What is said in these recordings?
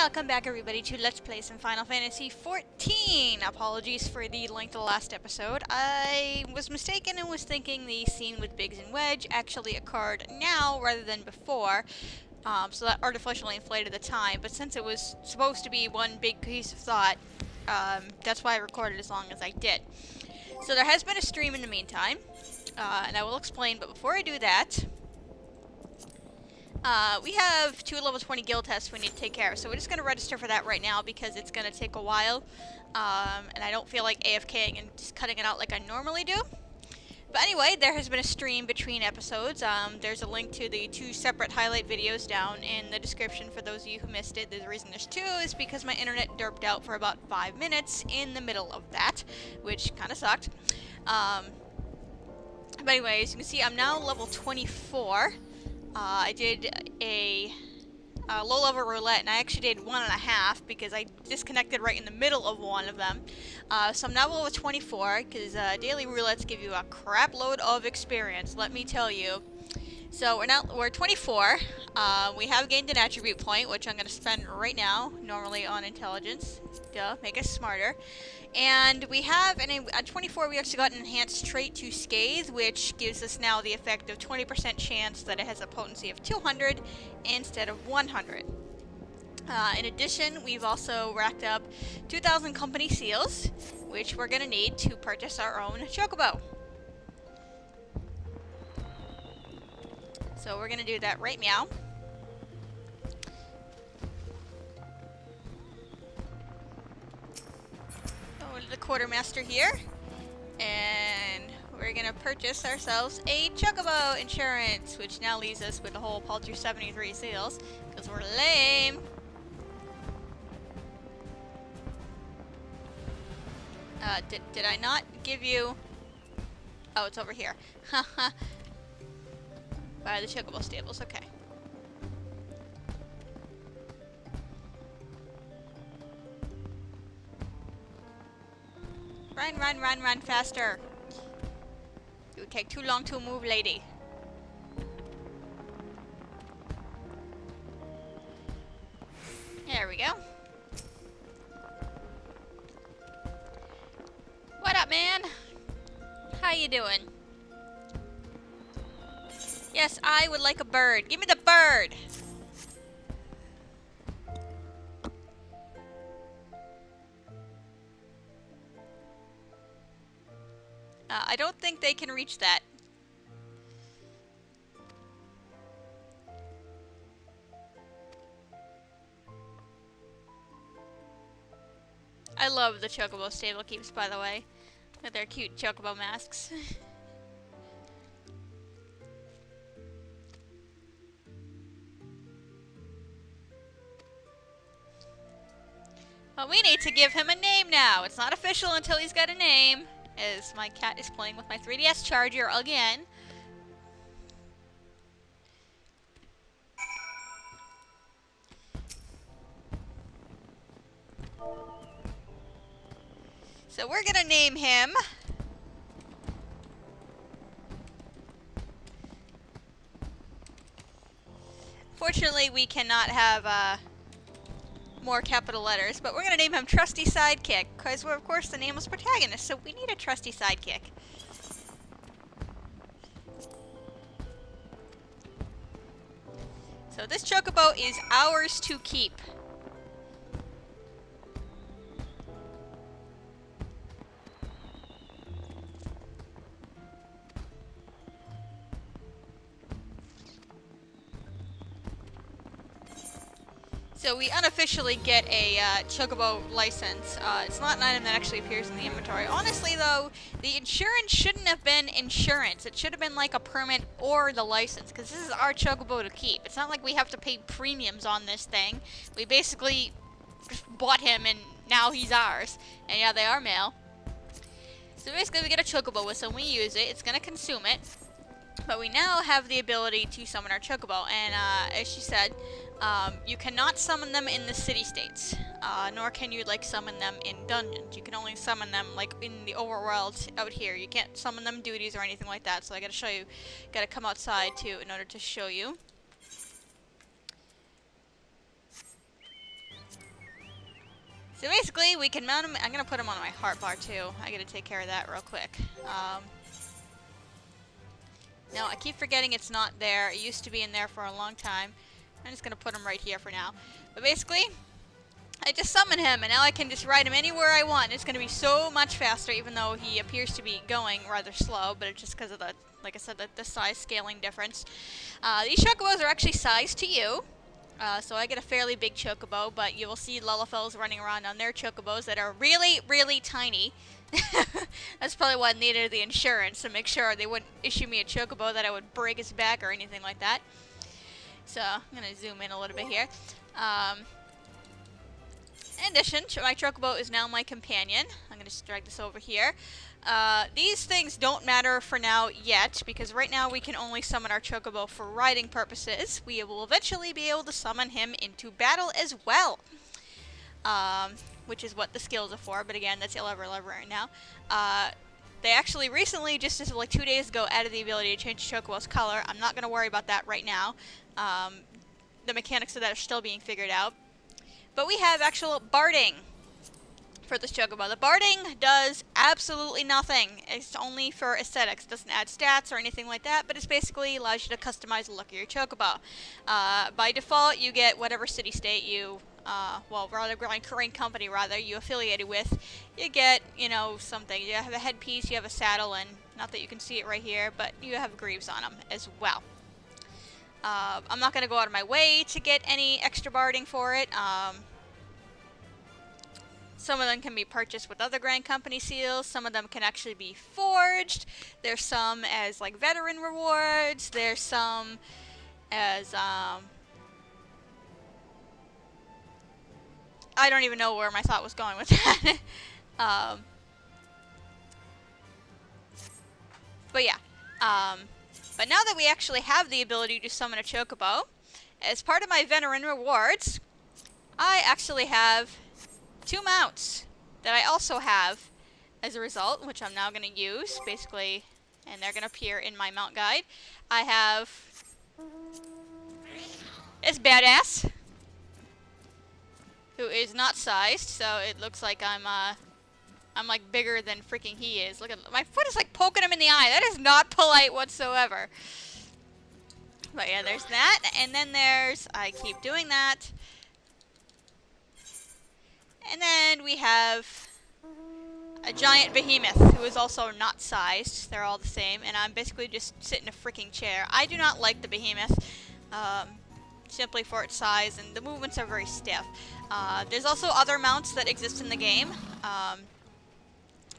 Welcome back everybody to Let's Play some Final Fantasy XIV. Apologies for the length of the last episode. I was mistaken and was thinking the scene with Biggs and Wedge actually occurred now rather than before. So that artificially inflated the time, but since it was supposed to be one big piece of thought, that's why I recorded as long as I did. So there has been a stream in the meantime, and I will explain, but before I do that, we have 2 level 20 Guildhests we need to take care of, so we're just going to register for that right now because it's going to take a while, and I don't feel like AFKing and just cutting it out like I normally do. But anyway, there has been a stream between episodes. There's a link to the 2 separate highlight videos down in the description for those of you who missed it. The reason there's 2 is because my internet derped out for about 5 minutes in the middle of that, which kind of sucked. But anyway, as you can see, I'm now level 24. I did a low-level roulette, and I actually did 1.5 because I disconnected right in the middle of one of them. So I'm now level 24 because daily roulettes give you a crap load of experience, let me tell you. So we're 24. We have gained an attribute point, which I'm going to spend right now, normally on intelligence. Duh, make us smarter. And we have, at 24, we actually got an enhanced trait to Scathe, which gives us now the effect of 20% chance that it has a potency of 200 instead of 100. In addition, we've also racked up 2,000 company seals, which we're going to need to purchase our own chocobo. So we're going to do that right meow. Go to the quartermaster here, and we're going to purchase ourselves a chocobo insurance, which now leaves us with a whole paltry 73 seals, because we're lame. Did I not give you... Oh, it's over here. Haha. By the chocobo stables, okay. Run, run, run, run faster. You take too long to move, lady. There we go. What up, man? How you doing? Yes, I would like a bird. Give me the bird! I don't think they can reach that. I love the chocobo stable keeps, by the way, with their cute chocobo masks. Well, we need to give him a name now. It's not official until he's got a name. As my cat is playing with my 3DS charger again. So we're gonna name him Fortunately, we cannot have more capital letters, but we're gonna name him Trusty Sidekick, because we're, of course, the nameless protagonist, so we need a trusty sidekick. So this chocobo is ours to keep. So we unofficially get a chocobo license. It's not an item that actually appears in the inventory. Honestly, though, the insurance shouldn't have been insurance. It should have been like a permit or the license, because this is our chocobo to keep. It's not like we have to pay premiums on this thing. We basically just bought him, and now he's ours. And yeah, they are male. So basically, we get a chocobo whistle, and we use it. It's going to consume it. But we now have the ability to summon our chocobo, and as she said, you cannot summon them in the city-states, nor can you, like, summon them in dungeons. You can only summon them, like, in the overworld out here. You can't summon them duties or anything like that, so I gotta show you, gotta come outside, too, in order to show you. So basically, we can mount him. I'm gonna put him on my heart bar too. I gotta take care of that real quick. No, I keep forgetting it's not there. It used to be in there for a long time. I'm just gonna put him right here for now. But basically, I just summon him, and now I can just ride him anywhere I want. It's gonna be so much faster, even though he appears to be going rather slow. But it's just because of the, like I said, the size scaling difference. These chocobos are actually sized to you. So I get a fairly big chocobo, but you will see Lullafels running around on their chocobos that are really, really tiny. That's probably why I needed the insurance, to make sure they wouldn't issue me a chocobo that I would break his back or anything like that. So I'm going to zoom in a little bit here. In addition, my chocobo is now my companion. I'm going to just drag this over here. These things don't matter for now yet, because right now we can only summon our chocobo for riding purposes. We will eventually be able to summon him into battle as well, which is what the skills are for, but again, that's irrelevant right now. They actually recently, just as like 2 days ago, added the ability to change the chocobo's color. I'm not going to worry about that right now. The mechanics of that are still being figured out. But we have actual barding for this chocobo. The barding does absolutely nothing. It's only for aesthetics. It doesn't add stats or anything like that, but it basically allows you to customize the look of your chocobo. By default, you get whatever city-state you, well, rather, Korean company, rather, you affiliated with. You get, you know, something. You have a headpiece, you have a saddle, and not that you can see it right here, but you have greaves on them as well. I'm not going to go out of my way to get any extra barding for it. Some of them can be purchased with other Grand Company seals. Some of them can actually be forged. There's some as like veteran rewards. There's some as I don't even know where my thought was going with that. But yeah. But now that we actually have the ability to summon a chocobo, as part of my veteran rewards, I actually have 2 mounts that I also have as a result, which I'm now going to use, basically, and they're going to appear in my mount guide. I have this badass, who is not sized, so it looks like I'm like bigger than freaking he is. Look at my foot is like poking him in the eye. That is not polite whatsoever. But yeah, there's that, and then there's, I keep doing that. And then we have a giant behemoth who is also not sized. They're all the same, and I'm basically just sitting in a freaking chair. I do not like the behemoth, simply for its size, and the movements are very stiff. There's also other mounts that exist in the game,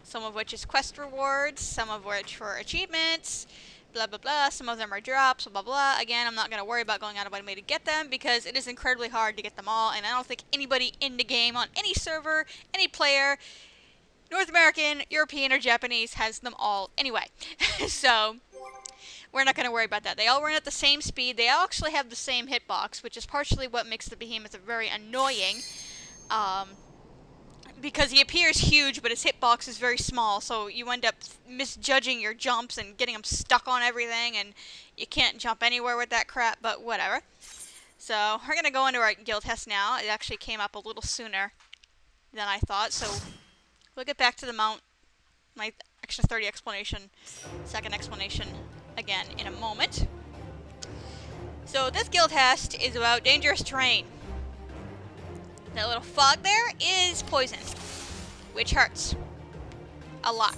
some of which is quest rewards, some of which for achievements, blah blah blah. Some of them are drops, blah blah. Again, I'm not going to worry about going out of my way to get them, because it is incredibly hard to get them all, and I don't think anybody in the game, on any server, any player, North American, European, or Japanese, has them all anyway. So we're not going to worry about that. They all run at the same speed. They all actually have the same hitbox, which is partially what makes the behemoth very annoying. Because he appears huge, but his hitbox is very small, so you end up misjudging your jumps and getting them stuck on everything, and you can't jump anywhere with that crap, but whatever. So we're going to go into our Guildhest now. It actually came up a little sooner than I thought, so we'll get back to the mount, my extra 30 explanation, second explanation again in a moment. So this Guildhest is about dangerous terrain. That little fog there is poison, which hurts a lot.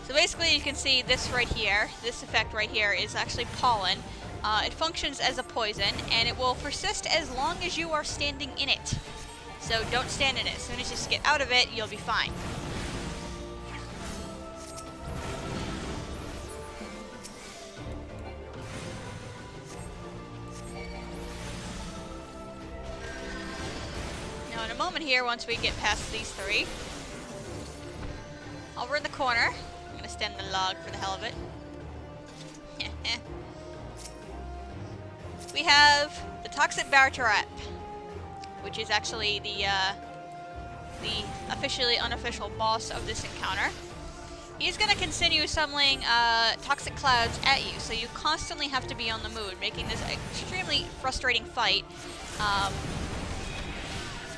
So basically you can see this right here, this effect right here is actually pollen. It functions as a poison, and it will persist as long as you are standing in it. So don't stand in it. As soon as you get out of it, you'll be fine. Now in a moment here, once we get past these 3, over in the corner, I'm going to stand the log for the hell of it. We have the Toxic Barrett, which is actually the officially unofficial boss of this encounter. he's going to continue summoning toxic clouds at you, so you constantly have to be on the move, making this extremely frustrating fight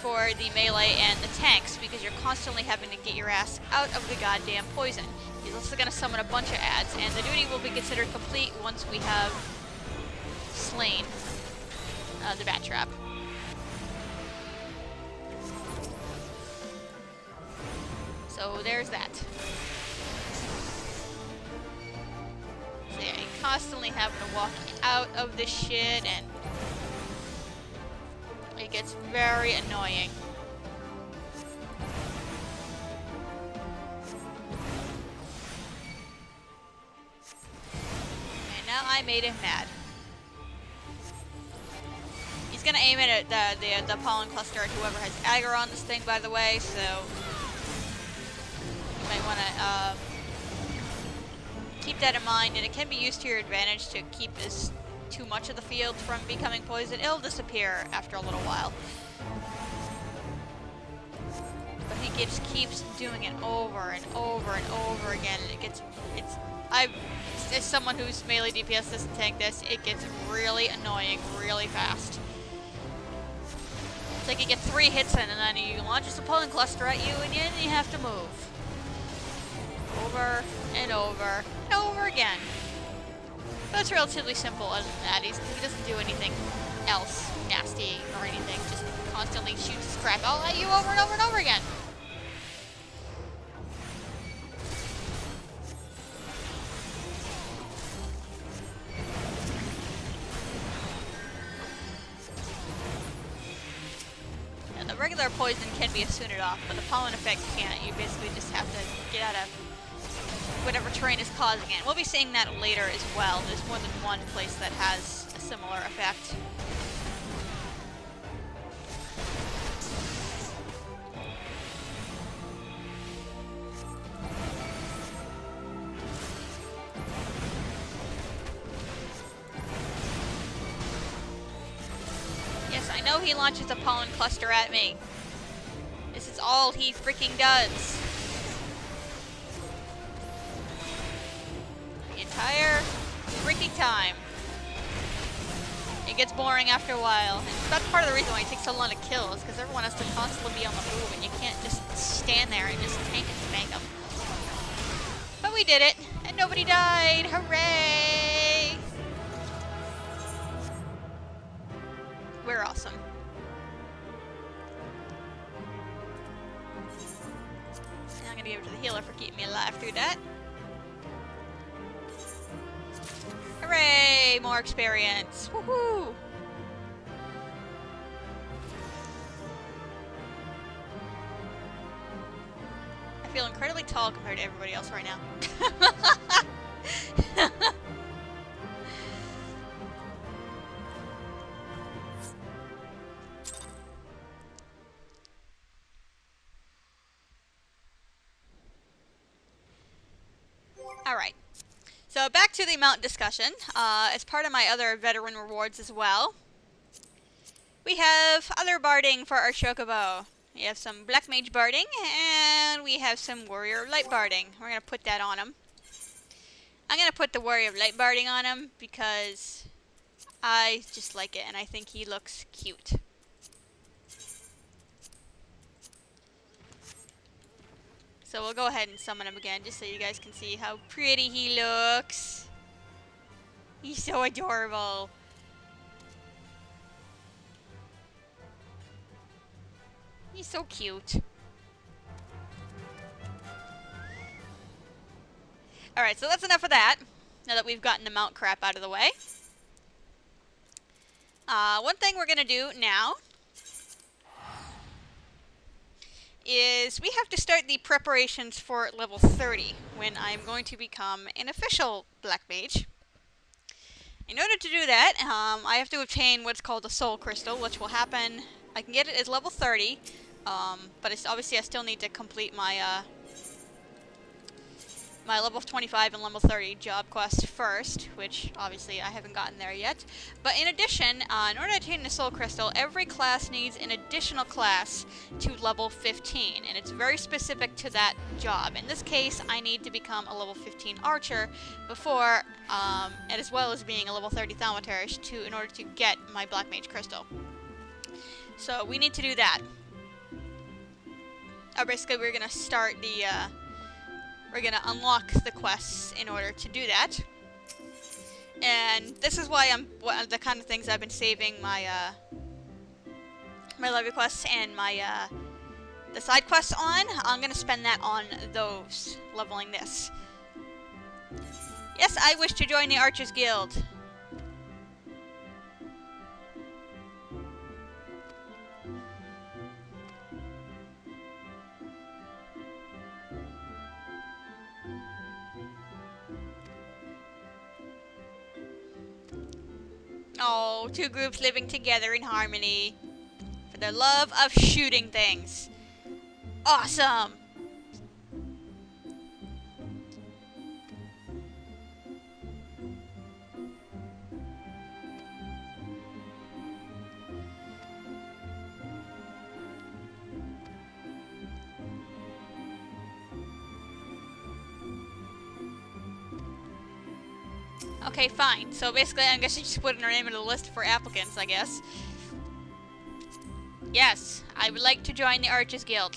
for the melee and the tanks, because you're constantly having to get your ass out of the goddamn poison. He's also going to summon a bunch of adds, and the duty will be considered complete once we have slain the bat trap. So there's that. So yeah, you constantly having to walk out of this shit, and it gets very annoying. And now I made him mad. He's gonna aim it at the pollen cluster at whoever has aggro on this thing, by the way, so you might want to keep that in mind, and it can be used to your advantage to keep this too much of the field from becoming poison. It'll disappear after a little while. But he just keeps doing it over and over and over again, and as someone who's melee DPS doesn't tank this, it gets really annoying really fast. It's like you get 3 hits in, and then he launches a pollen cluster at you, and then you have to move. Over and over and over again. But it's relatively simple other than that. He doesn't do anything else nasty or anything. Just constantly shoots his crap all at you over and over and over again. And the regular poison can be assumed off, but the pollen effect can't. You basically just have to get out of whatever terrain is causing it. We'll be seeing that later as well. There's more than one place that has a similar effect. Yes, I know he launches a pollen cluster at me. This is all he freaking does. Entire freaking time. It gets boring after a while. And that's part of the reason why it takes so long to kill, is because everyone has to constantly be on the move, and you can't just stand there and just tank and spank them. But we did it, and nobody died. Hooray! We're awesome. And I'm gonna give it to the healer for keeping me alive through that. Hooray! More experience! Woohoo! I feel incredibly tall compared to everybody else right now. Alright. So back to the mount discussion, as part of my other veteran rewards as well. We have other barding for our chocobo. We have some black mage barding, and we have some warrior light barding. We're going to put that on him. I'm going to put the warrior light barding on him because I just like it, and I think he looks cute. So we'll go ahead and summon him again, just so you guys can see how pretty he looks. He's so adorable. He's so cute. Alright, so that's enough of that, now that we've gotten the mount crap out of the way. One thing we're going to do now is we have to start the preparations for level 30, when I'm going to become an official Black Mage. In order to do that, I have to obtain what's called a Soul Crystal, which will happen, I can get it at level 30, but obviously I still need to complete my my level 25 and level 30 job quest first, which obviously I haven't gotten there yet. But in addition, in order to attain the soul crystal, every class needs an additional class to level 15, and it's very specific to that job. In this case, I need to become a level 15 archer before, and as well as being a level 30 thaumaturge in order to get my black mage crystal. So we need to do that. Basically, we're gonna start the. We're gonna unlock the quests in order to do that, and this is why the kind of things I've been saving my my levy quests and my the side quests on. I'm gonna spend that on those, leveling this. Yes, I wish to join the Archers Guild. Oh, two groups living together in harmony for their love of shooting things. Awesome! Okay, fine. So basically, I guess you just put in her name in the list for applicants, I guess. Yes, I would like to join the Archers Guild.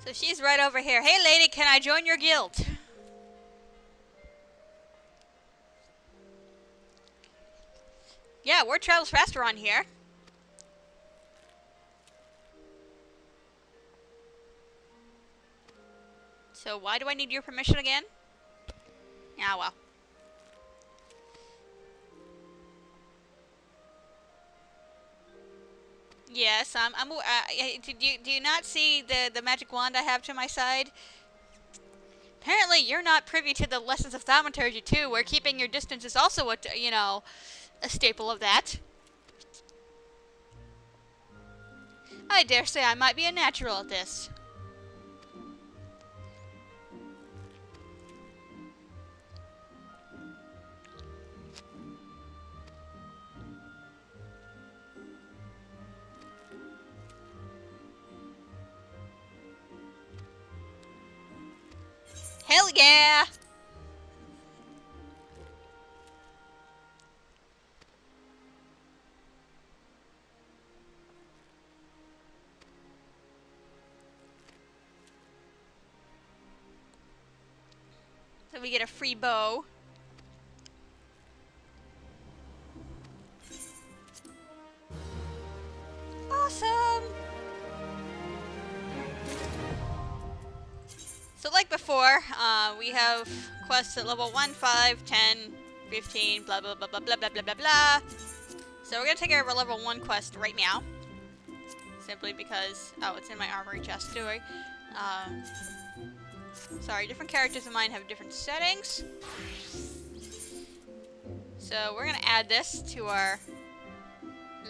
So she's right over here. Hey lady, can I join your guild? Yeah, word travels faster on here. So why do I need your permission again? Ah, well. Yes, do you not see the magic wand I have to my side? Apparently, you're not privy to the lessons of thaumaturgy too, where keeping your distance is also a staple of that. I dare say I might be a natural at this. Hell yeah! So we get a free bow. Awesome! So like before, we have quests at level 1, 5, 10, 15, blah blah blah blah blah blah blah blah blah. So we're gonna take care of our level 1 quest right now. Simply because, oh, it's in my armory chest too. Sorry, different characters of mine have different settings. So we're gonna add this to our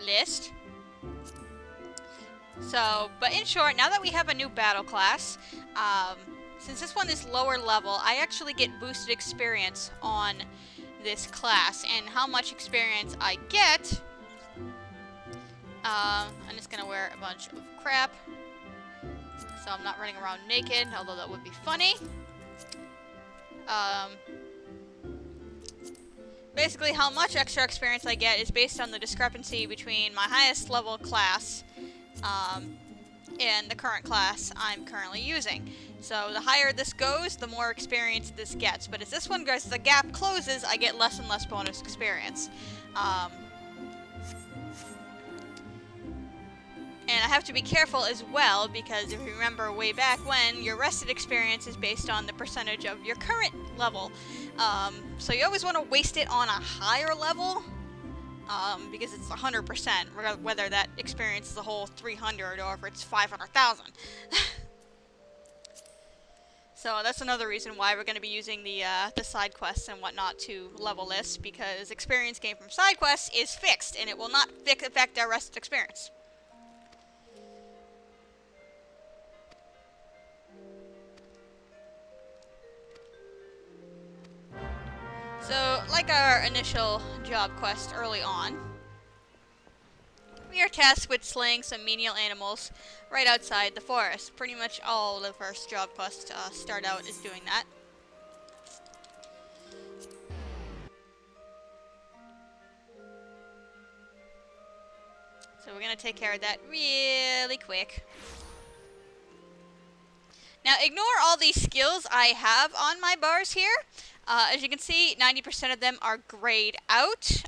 list. So, but in short, now that we have a new battle class, since this one is lower level, I actually get boosted experience on this class, and how much experience I get, I'm just gonna wear a bunch of crap, so I'm not running around naked, although that would be funny. Basically, how much extra experience I get is based on the discrepancy between my highest level class and the current class I'm currently using. So the higher this goes, the more experience this gets. But as this one goes, the gap closes, I get less and less bonus experience. And I have to be careful as well, because if you remember way back when, your rested experience is based on the percentage of your current level. So you always want to waste it on a higher level, because it's 100%, whether that experience is a whole 300 or if it's 500,000. So that's another reason why we're going to be using the side quests and whatnot to level this, because experience gained from side quests is fixed, and it will not affect our rest of experience. So, like our initial job quest early on, we are tasked with slaying some menial animals right outside the forest. Pretty much all the first job quests start out as doing that. So we're going to take care of that really quick. Now ignore all these skills I have on my bars here. As you can see, 90% of them are grayed out.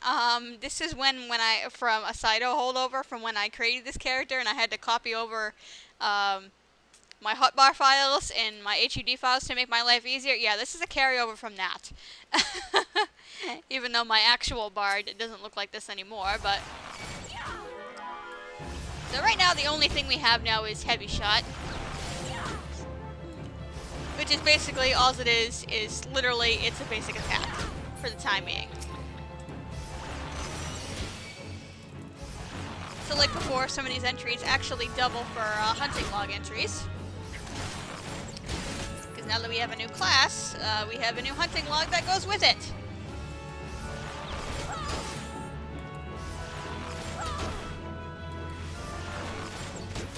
This is from a Cydo holdover from when I created this character, and I had to copy over my hotbar files and my HUD files to make my life easier. Yeah, this is a carryover from that. Even though my actual bard doesn't look like this anymore, but... So right now, the only thing we have now is Heavy Shot. Which is basically, all it is literally, it's a basic attack for the time being. So like before, some of these entries actually double for hunting log entries. Because now that we have a new class, we have a new hunting log that goes with it.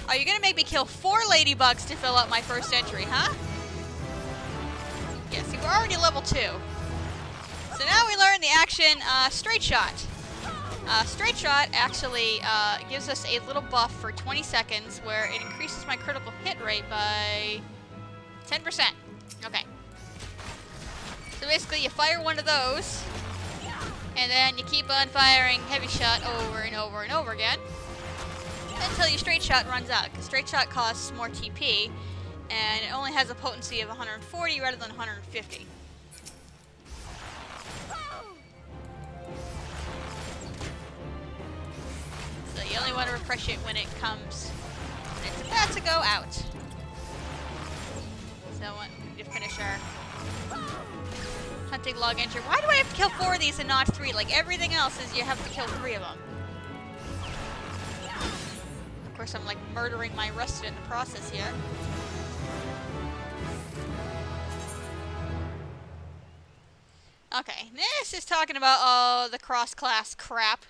Are you gonna make me kill 4 ladybugs to fill out my first entry, huh? Yeah, see, we're already level 2. So now we learn the action, Straight Shot. Straight Shot actually gives us a little buff for 20 seconds where it increases my critical hit rate by 10%. Okay. So basically you fire one of those, and then you keep on firing Heavy Shot over and over and over again until your Straight Shot runs out, because Straight Shot costs more TP, and it only has a potency of 140 rather than 150. So you only want to refresh it when it comes, when it's about to go out. So we need to finish our hunting log entry. Why do I have to kill 4 of these and not 3? Like everything else is you have to kill 3 of them. Of course, I'm like murdering my rusted in the process here. Okay, this is talking about all the cross-class crap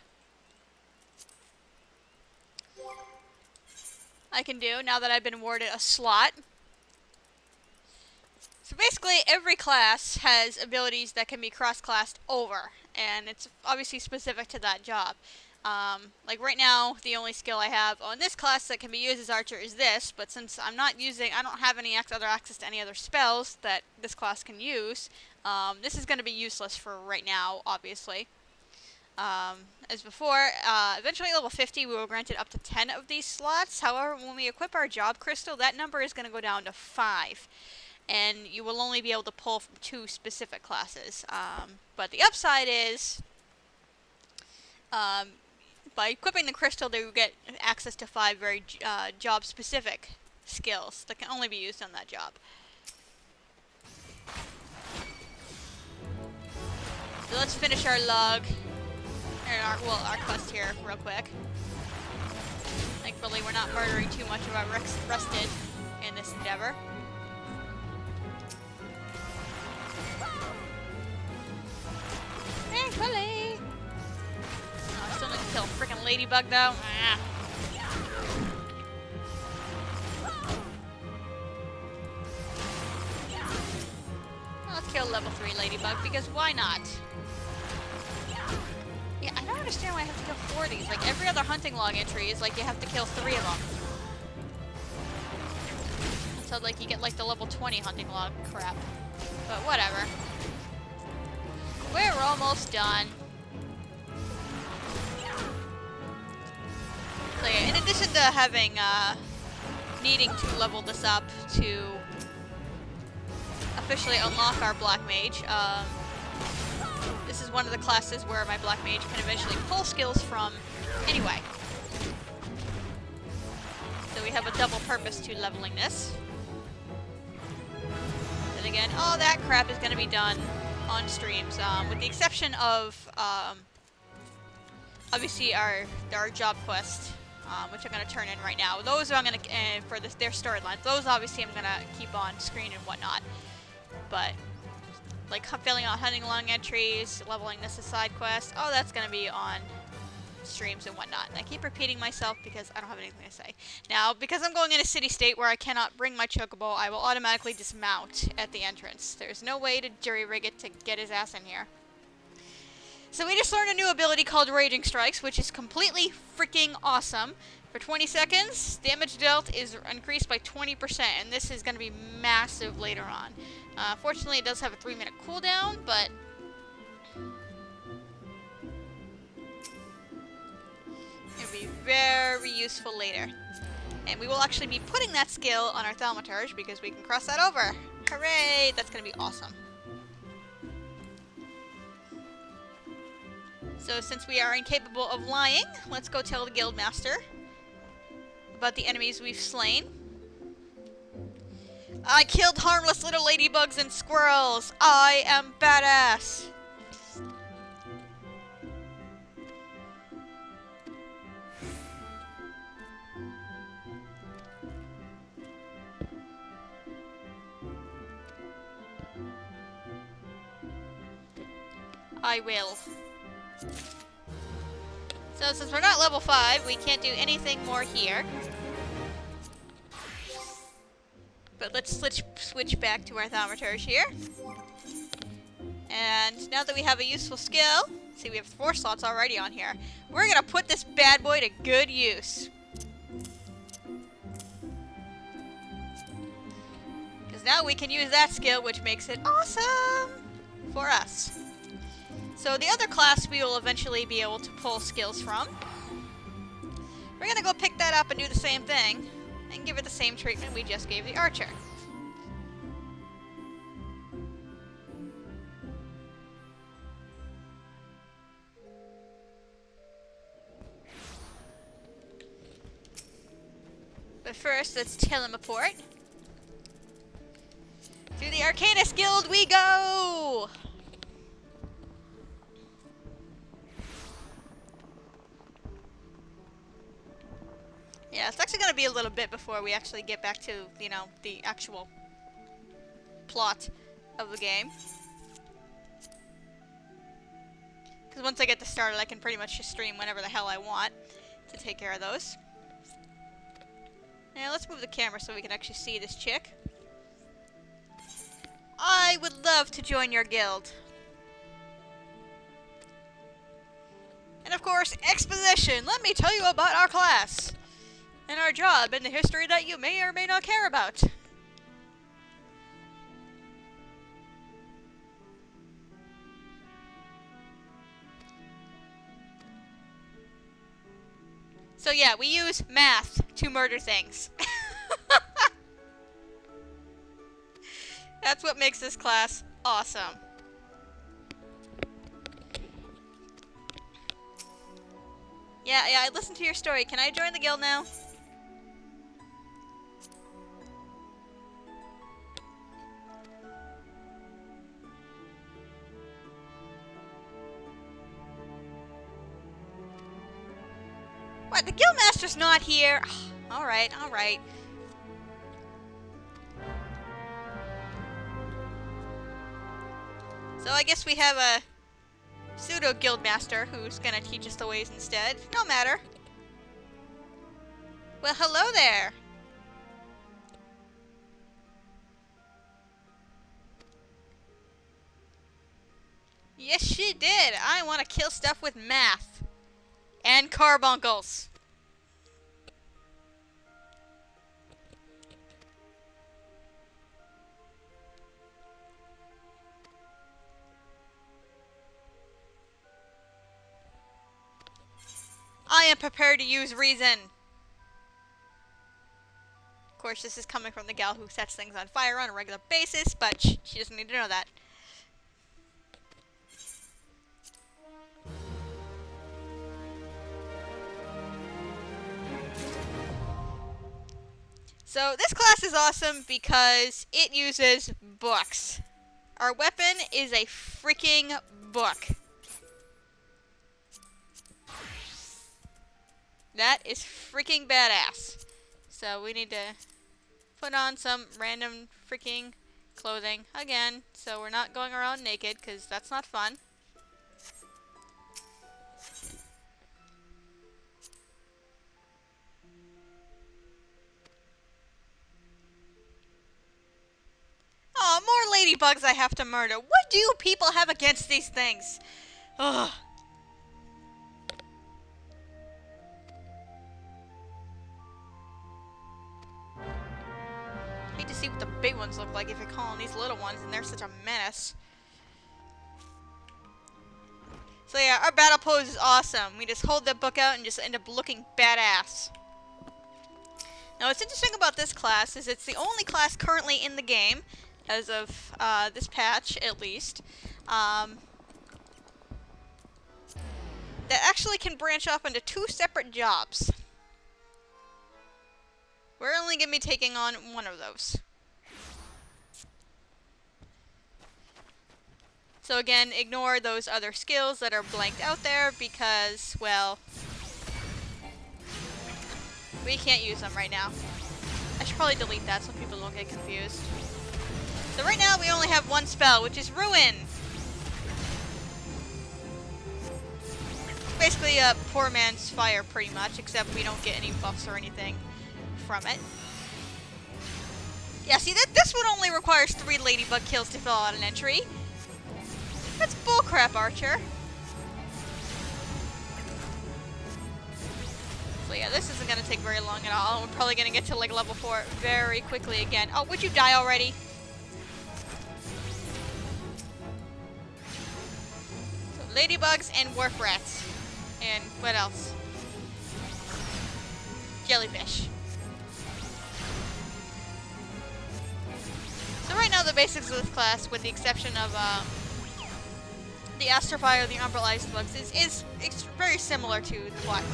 I can do now that I've been awarded a slot. So basically, every class has abilities that can be cross-classed over, and it's obviously specific to that job. Like right now, the only skill I have on this class that can be used as Archer is this, but since I don't have any other access to any other spells that this class can use, this is going to be useless for right now, obviously. As before, eventually at level 50 we will grant it up to 10 of these slots. However, when we equip our job crystal, that number is going to go down to 5. And you will only be able to pull from 2 specific classes. But the upside is, by equipping the crystal, they will get access to 5 very job-specific skills that can only be used on that job. So let's finish our log, or our quest here real quick. Thankfully, we're not murdering too much of our rusted in this endeavor. Thankfully! Oh, I still need to kill a freaking ladybug though. Ah. Well, let's kill level 3 ladybug because why not? Yeah, I don't understand why I have to kill 4 of these. Like every other hunting log entry is like you have to kill 3 of them. So like you get like the level 20 hunting log crap. But whatever. We're almost done. So yeah, in addition to having, needing to level this up to officially unlock our Black Mage, this is one of the classes where my Black Mage can eventually pull skills from anyway. So we have a double purpose to leveling this. again. All that crap is going to be done on streams, with the exception of, obviously our job quest, which I'm going to turn in right now. Those I'm going to, for their storylines, those obviously I'm going to keep on screen and whatnot. But, like, filling out hunting long entries, leveling this as side quest, oh, that's going to be on streams and whatnot. And I keep repeating myself because I don't have anything to say. Now, because I'm going in a city-state where I cannot bring my chocobo, I will automatically dismount at the entrance. There's no way to jury-rig it to get his ass in here. So we just learned a new ability called Raging Strikes, which is completely freaking awesome. For 20 seconds, damage dealt is increased by 20%, and this is going to be massive later on. Fortunately, it does have a 3-minute cooldown, but it'll be very useful later. And we will actually be putting that skill on our thaumaturge because we can cross that over. Hooray! That's going to be awesome. So since we are incapable of lying, let's go tell the Guildmaster about the enemies we've slain. I killed harmless little ladybugs and squirrels. I am badass. I will. So since we're not level 5, we can't do anything more here. But let's switch back to our thaumaturge here. And now that we have a useful skill, see we have 4 slots already on here, we're gonna put this bad boy to good use. Because now we can use that skill, which makes it awesome for us. So the other class we will eventually be able to pull skills from. We're gonna go pick that up and do the same thing, and give it the same treatment we just gave the archer. But first, let's teleport. To the Arcanist Guild we go! Yeah, it's actually going to be a little bit before we actually get back to, you know, the actual plot of the game. Because once I get this started, I can pretty much just stream whenever the hell I want to take care of those. Now, let's move the camera so we can actually see this chick. I would love to join your guild. And of course, exposition! Let me tell you about our class! And our job and the history that you may or may not care about. So yeah, we use math to murder things. That's what makes this class awesome. Yeah, I listened to your story. Can I join the guild now? What? The Guildmaster's not here? Alright, alright. So I guess we have a pseudo Guildmaster who's gonna teach us the ways instead. No matter. Well, hello there! Yes, she did! I want to kill stuff with math. And carbuncles. I am prepared to use reason. Of course, this is coming from the gal who sets things on fire on a regular basis, but she doesn't need to know that. So this class is awesome because it uses books. Our weapon is a freaking book. That is freaking badass. So we need to put on some random freaking clothing again, so we're not going around naked, because that's not fun. Oh, more ladybugs I have to murder. What do people have against these things? Ugh. Hate to see what the big ones look like if you're calling these little ones, and they're such a menace. So yeah, our battle pose is awesome. We just hold the book out and just end up looking badass. Now what's interesting about this class is it's the only class currently in the game, as of this patch at least, that actually can branch off into 2 separate jobs. We're only going to be taking on one of those. So again, ignore those other skills that are blanked out there because, well, we can't use them right now. I should probably delete that so people don't get confused. So right now we only have one spell, which is Ruin. Basically a poor man's fire pretty much, except we don't get any buffs or anything from it. Yeah, see, this one only requires 3 ladybug kills to fill out an entry. That's bullcrap, Archer. So yeah, this isn't gonna take very long at all. We're probably gonna get to like level 4 very quickly again. Oh, would you die already? So, ladybugs and wharf rats. And what else? Jellyfish. So right now the basics of this class, with the exception of the Astrophy or the Umbralized bugs, is very similar to the Black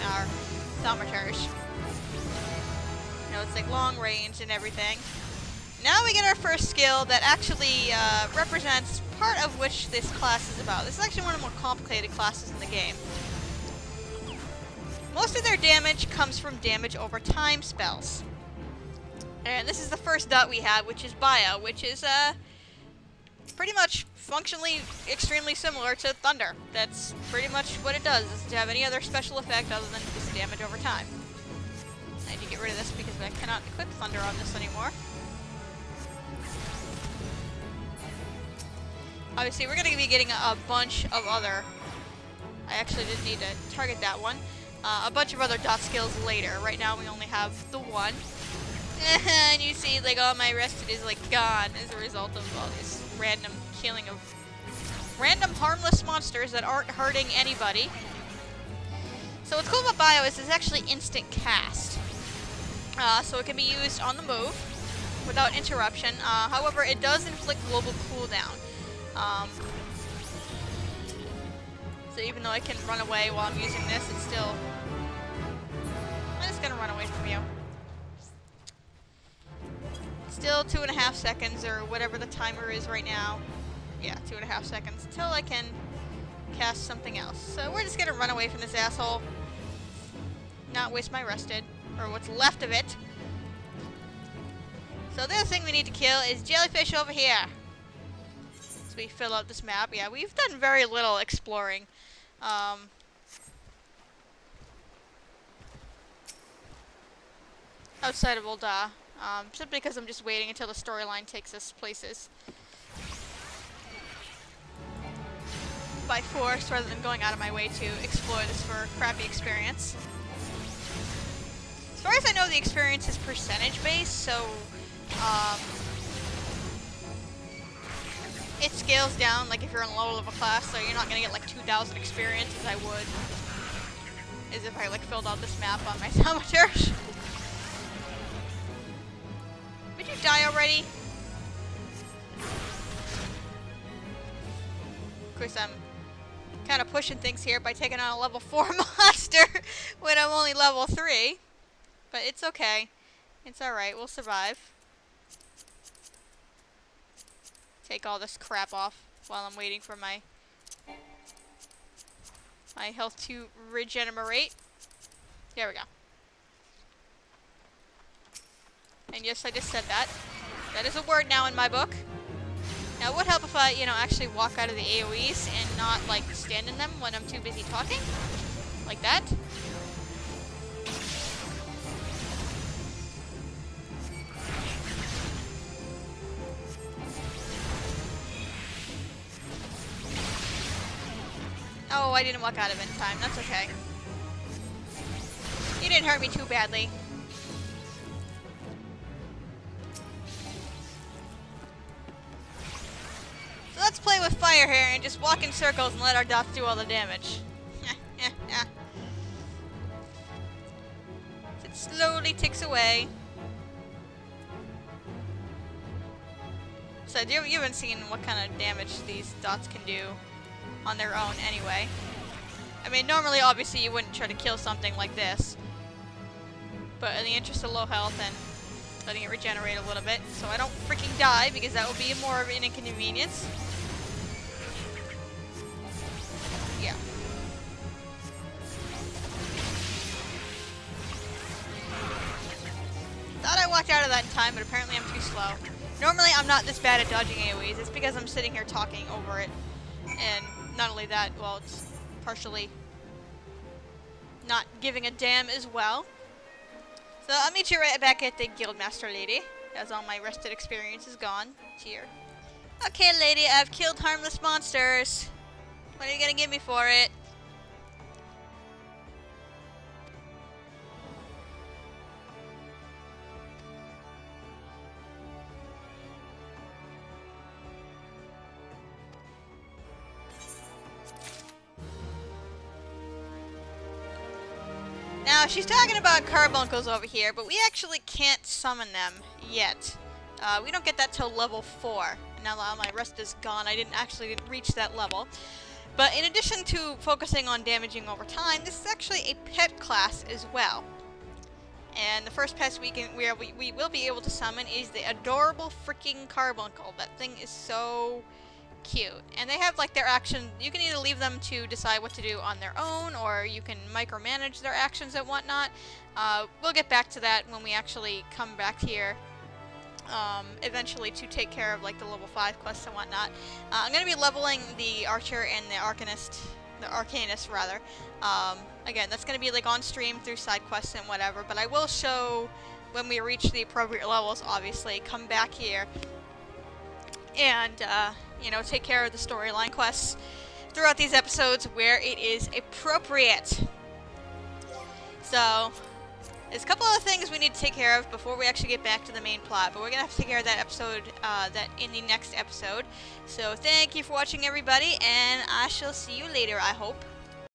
Thaumaturge. You know, it's like long range and everything. Now we get our first skill that actually represents part of which this class is about. This is actually one of the more complicated classes in the game. Most of their damage comes from damage over time spells. And this is the first dot we have, which is Bio, which is pretty much functionally extremely similar to Thunder. That's pretty much what it does. It doesn't have any other special effect other than just damage over time. I need to get rid of this because I cannot equip Thunder on this anymore. Obviously, we're going to be getting a bunch of other... I actually didn't need to target that one. A bunch of other dot skills later. Right now, we only have the one. And you see, like, all my rested is, like, gone as a result of all this random killing of random harmless monsters that aren't hurting anybody. So what's cool about Bio is it's actually instant cast. So it can be used on the move without interruption. However, it does inflict global cooldown. So even though I can run away while I'm using this, it's still... I'm just gonna run away from you. Still 2.5 seconds, or whatever the timer is right now. Yeah, 2.5 seconds until I can cast something else. So we're just gonna run away from this asshole. Not waste my rested, or what's left of it. So the other thing we need to kill is jellyfish over here. So we fill out this map. Yeah, we've done very little exploring. Outside of Ul'dah. Simply because I'm just waiting until the storyline takes us places. By force, rather than going out of my way to explore this for a crappy experience. As far as I know, the experience is percentage based, so it scales down, like if you're in low level class, so you're not gonna get like 2,000 experience as I would, as if I like filled out this map on my Thaumaturge. Would you die already? Of course, I'm kind of pushing things here by taking on a level 4 monster when I'm only level 3. But it's okay. It's alright, we'll survive. Take all this crap off while I'm waiting for my health to regenerate. There we go. And yes, I just said that. That is a word now in my book. Now, it would help if I, you know, actually walk out of the AoEs and not, like, stand in them when I'm too busy talking. Like that. Oh, I didn't walk out of it in time. That's okay. You didn't hurt me too badly. So let's play with fire here and just walk in circles and let our dots do all the damage. It slowly ticks away. So you haven't seen what kind of damage these dots can do on their own anyway. I mean, normally, obviously, you wouldn't try to kill something like this. But in the interest of low health and letting it regenerate a little bit, so I don't freaking die, because that would be more of an inconvenience. Yeah. Thought I walked out of that in time, but apparently I'm too slow. Normally, I'm not this bad at dodging AoEs. It's because I'm sitting here talking over it. And not only that, well, it's partially not giving a damn as well. So I'll meet you right back at the Guildmaster lady, as all my rested experience is gone. Here. Okay, lady, I've killed harmless monsters. What are you gonna give me for it? Now, she's talking about carbuncles over here, but we actually can't summon them yet. We don't get that till level 4. Now that my rest is gone, I didn't reach that level. But in addition to focusing on damaging over time, this is actually a pet class as well. And the first pet we will be able to summon is the adorable freaking carbuncle. That thing is so cute. And they have like their action. You can either leave them to decide what to do on their own, or you can micromanage their actions and whatnot. We'll get back to that when we actually come back here eventually to take care of like the level 5 quests and whatnot. I'm going to be leveling the Archer and the Arcanist rather. Again, that's going to be like on stream through side quests and whatever, but I will show when we reach the appropriate levels, obviously, come back here and you know, take care of the storyline quests throughout these episodes where it is appropriate. So, there's a couple other things we need to take care of before we actually get back to the main plot, but we're gonna have to take care of that episode, in the next episode. So, thank you for watching, everybody, and I shall see you later, I hope.